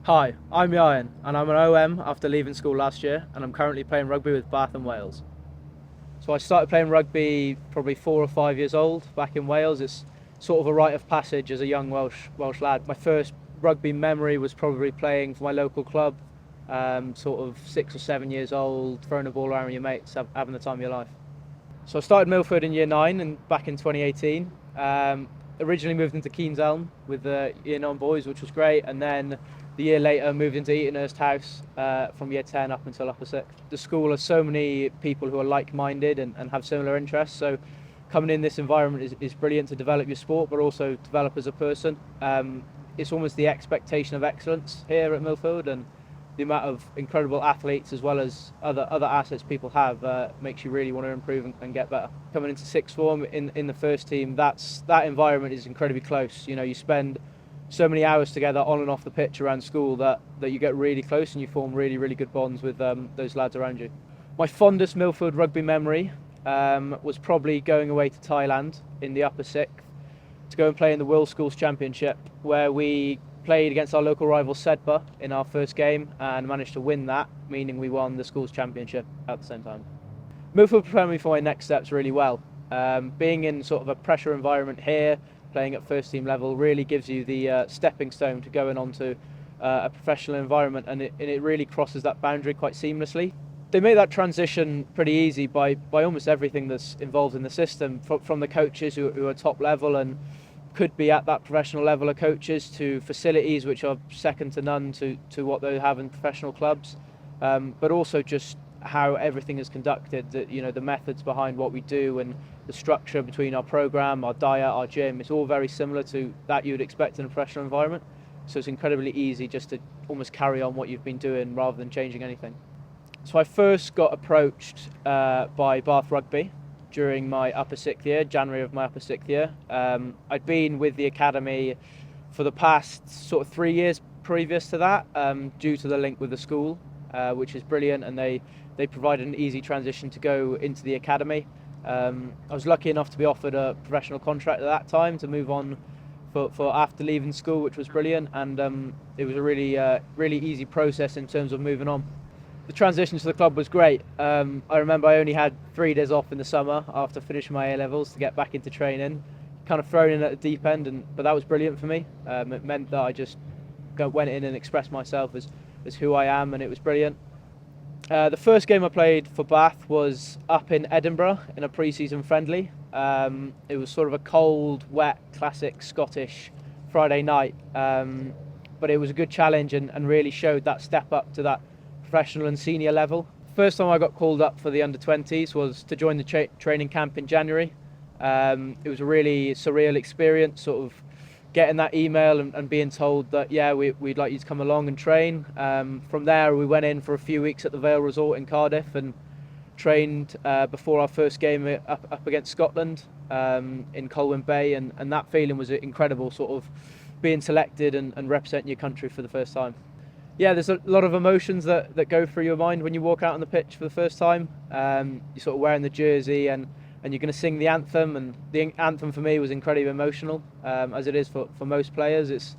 Hi, I'm Ieuan and I'm an OM after leaving school last year, and I'm currently playing rugby with Bath and Wales. So I started playing rugby probably 4 or 5 years old back in Wales. It's sort of a rite of passage as a young Welsh lad. My first rugby memory was probably playing for my local club, sort of 6 or 7 years old, throwing a ball around with your mates, having the time of your life. So I started Millfield in year 9 and back in 2018. Originally moved into Keynselm with the year 9 boys, which was great, and then the year later moved into Eatonhurst House from year 10 up until upper 6th. The school has so many people who are like-minded and have similar interests, so coming in this environment is brilliant to develop your sport, but also develop as a person. It's almost the expectation of excellence here at Millfield, and the amount of incredible athletes as well as other assets people have makes you really want to improve and get better. Coming into sixth form in the first team, that environment is incredibly close. You know, you spend so many hours together on and off the pitch around school that you get really close and you form really good bonds with those lads around you. My fondest Millfield rugby memory was probably going away to Thailand in the upper 6th to go and play in the World Schools Championship, where we played against our local rival Sedba in our first game and managed to win that, meaning we won the schools championship at the same time. Millfield prepared me for my next steps really well. Being in sort of a pressure environment here, playing at first team level, really gives you the stepping stone to going on to a professional environment, and it really crosses that boundary quite seamlessly. They made that transition pretty easy by almost everything that's involved in the system, from the coaches who are top level and could be at that professional level of coaches, to facilities which are second to none to what they have in professional clubs, but also just how everything is conducted, the methods behind what we do and the structure between our program, our diet, our gym. It's all very similar to that you would expect in a professional environment, so it's incredibly easy just to almost carry on what you've been doing rather than changing anything. So I first got approached by Bath Rugby during my upper 6th year, January of my upper 6th year. I'd been with the academy for the past sort of 3 years previous to that, due to the link with the school, which is brilliant, and they provided an easy transition to go into the academy. I was lucky enough to be offered a professional contract at that time to move on for after leaving school, which was brilliant, and it was a really easy process in terms of moving on. The transition to the club was great. I remember I only had 3 days off in the summer after finishing my A-levels to get back into training, kind of thrown in at the deep end, but that was brilliant for me. It meant that I just went in and expressed myself as who I am, and it was brilliant. The first game I played for Bath was up in Edinburgh in a pre-season friendly. It was sort of a cold, wet, classic Scottish Friday night, but it was a good challenge and really showed that step up to that professional and senior level. First time I got called up for the under-20s was to join the training camp in January. It was a really surreal experience, sort of getting that email and being told that, yeah, we'd like you to come along and train. From there, we went in for a few weeks at the Vale Resort in Cardiff and trained before our first game up against Scotland in Colwyn Bay, and that feeling was incredible, sort of being selected and representing your country for the first time. Yeah, there's a lot of emotions that go through your mind when you walk out on the pitch for the first time. You're sort of wearing the jersey and you're going to sing the anthem, and the anthem for me was incredibly emotional, as it is for most players. It's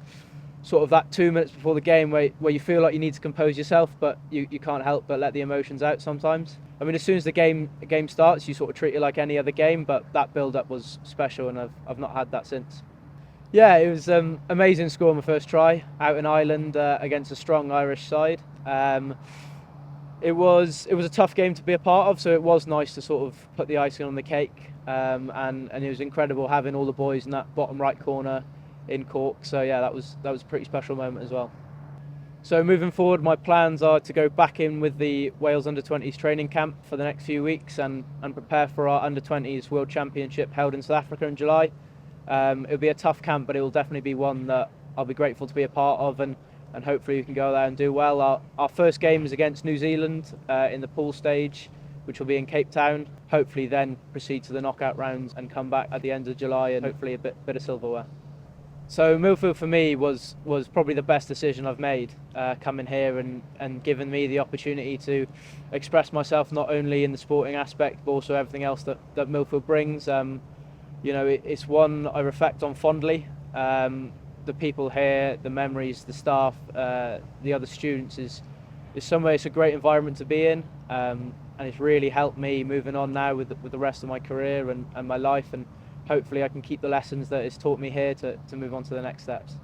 sort of that 2 minutes before the game where you feel like you need to compose yourself, but you can't help but let the emotions out sometimes. I mean, as soon as the game starts, you sort of treat it like any other game, but that build-up was special, and I've not had that since. Yeah, it was amazing score my first try out in Ireland against a strong Irish side. It was a tough game to be a part of, so it was nice to sort of put the icing on the cake, and it was incredible having all the boys in that bottom right corner in Cork. So yeah, that was a pretty special moment as well. So moving forward, my plans are to go back in with the Wales under-20s training camp for the next few weeks and prepare for our under-20s World Championship held in South Africa in July. It'll be a tough camp, but it will definitely be one that I'll be grateful to be a part of, and hopefully we can go there and do well. Our first game is against New Zealand in the pool stage, which will be in Cape Town. Hopefully then proceed to the knockout rounds and come back at the end of July and hopefully a bit of silverware. So Millfield for me was probably the best decision I've made, coming here and giving me the opportunity to express myself not only in the sporting aspect but also everything else that Millfield brings. It's one I reflect on fondly. the people here, the memories, the staff, the other students is somewhere. It's a great environment to be in, and it's really helped me moving on now with the rest of my career and my life, and hopefully I can keep the lessons that it's taught me here to move on to the next steps.